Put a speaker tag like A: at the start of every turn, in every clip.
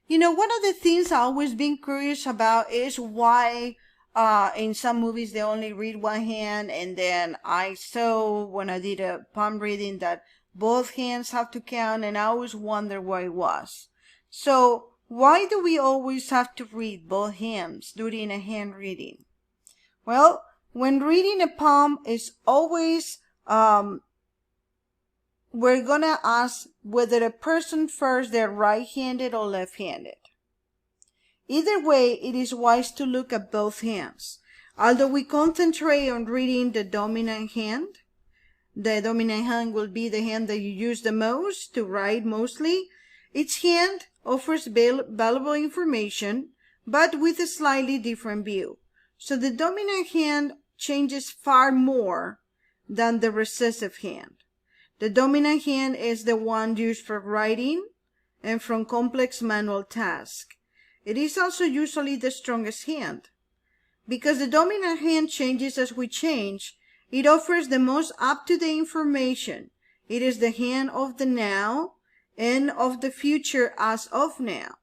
A: You know, one of the things I always been curious about is why in some movies they only read one hand, and then I saw when I did a palm reading that both hands have to count, and I always wonder why it was. So why do we always have to read both hands during a hand reading? Well, when reading a palm is always we're gonna ask whether a person first they're right-handed or left-handed. Either way, it is wise to look at both hands. Although we concentrate on reading the dominant hand will be the hand that you use the most to write mostly. Each hand offers valuable information, but with a slightly different view. So the dominant hand changes far more than the recessive hand. The dominant hand is the one used for writing and from complex manual tasks. It is also usually the strongest hand. Because the dominant hand changes as we change, it offers the most up-to-date information. It is the hand of the now and of the future as of now.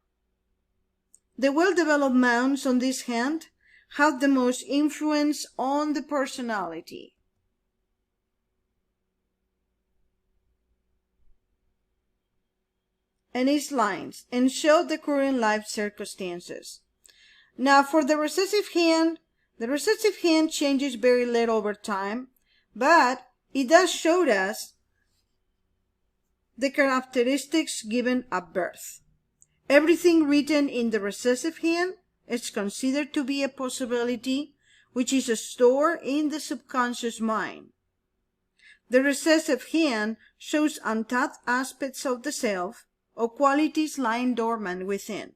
A: The well-developed mounts on this hand have the most influence on the personality. And its lines, and show the current life circumstances. Now for the recessive hand changes very little over time, but it does show us the characteristics given at birth. Everything written in the recessive hand is considered to be a possibility, which is stored in the subconscious mind. The recessive hand shows untapped aspects of the self, or qualities lying dormant within.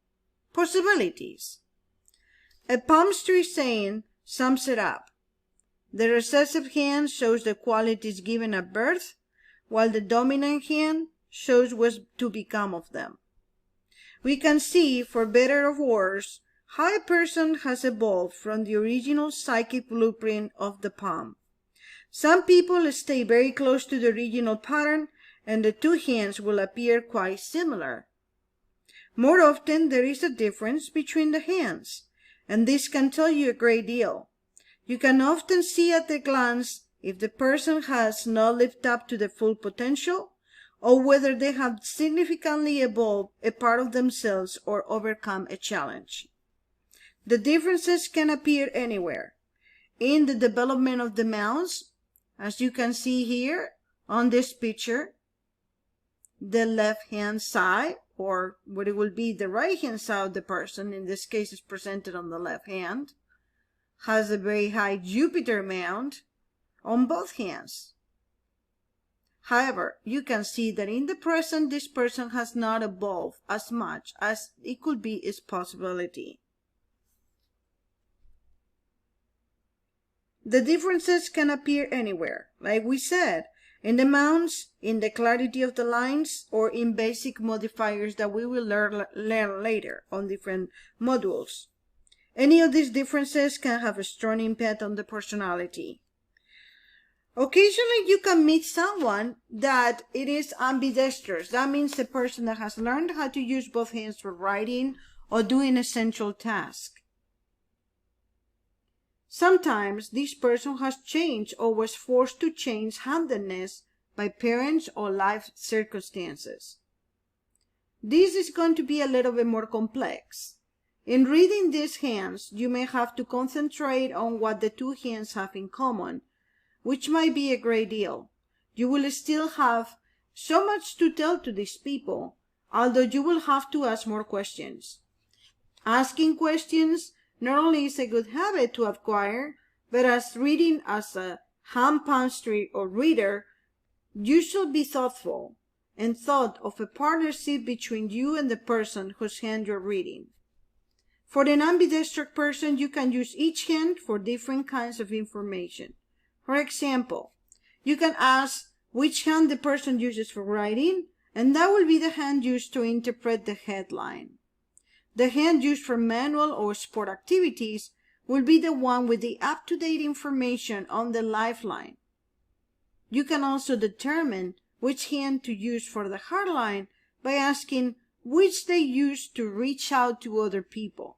A: Possibilities. A Palmistry saying sums it up. The recessive hand shows the qualities given at birth, while the dominant hand shows what's to become of them. We can see, for better or worse, how a person has evolved from the original psychic blueprint of the palm. Some people stay very close to the original pattern, and the two hands will appear quite similar. More often, there is a difference between the hands, and this can tell you a great deal. You can often see at a glance if the person has not lived up to the full potential, or whether they have significantly evolved a part of themselves or overcome a challenge. The differences can appear anywhere. In the development of the mouse, as you can see here on this picture, the left-hand side, or what it will be the right-hand side of the person, in this case is presented on the left hand, has a very high Jupiter mount on both hands. However, you can see that in the present, this person has not evolved as much as it could be its possibility. The differences can appear anywhere, like we said, in the mounts, in the clarity of the lines, or in basic modifiers that we will learn later on different modules. Any of these differences can have a strong impact on the personality. Occasionally you can meet someone that it is ambidextrous. That means a person that has learned how to use both hands for writing or doing essential tasks. Sometimes this person has changed or was forced to change handedness by parents or life circumstances. This is going to be a little bit more complex. In reading these hands, you may have to concentrate on what the two hands have in common, which might be a great deal. You will still have so much to tell to these people, although you will have to ask more questions. Asking questions not only is a good habit to acquire, but as reading as a hand palmistry or reader, you should be thoughtful and thought of a partnership between you and the person whose hand you're reading. For an ambidextrous person, you can use each hand for different kinds of information. For example, you can ask which hand the person uses for writing, and that will be the hand used to interpret the headline. The hand used for manual or sport activities will be the one with the up-to-date information on the lifeline. You can also determine which hand to use for the hardline by asking which they use to reach out to other people.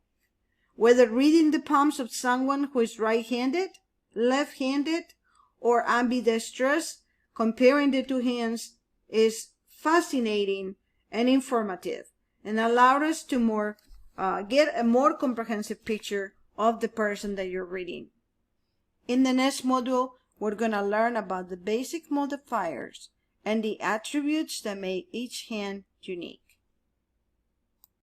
A: Whether reading the palms of someone who is right-handed, left-handed, or ambidextrous, comparing the two hands is fascinating and informative, and allowed us to get a more comprehensive picture of the person that you're reading. In the next module, we're going to learn about the basic modifiers and the attributes that make each hand unique.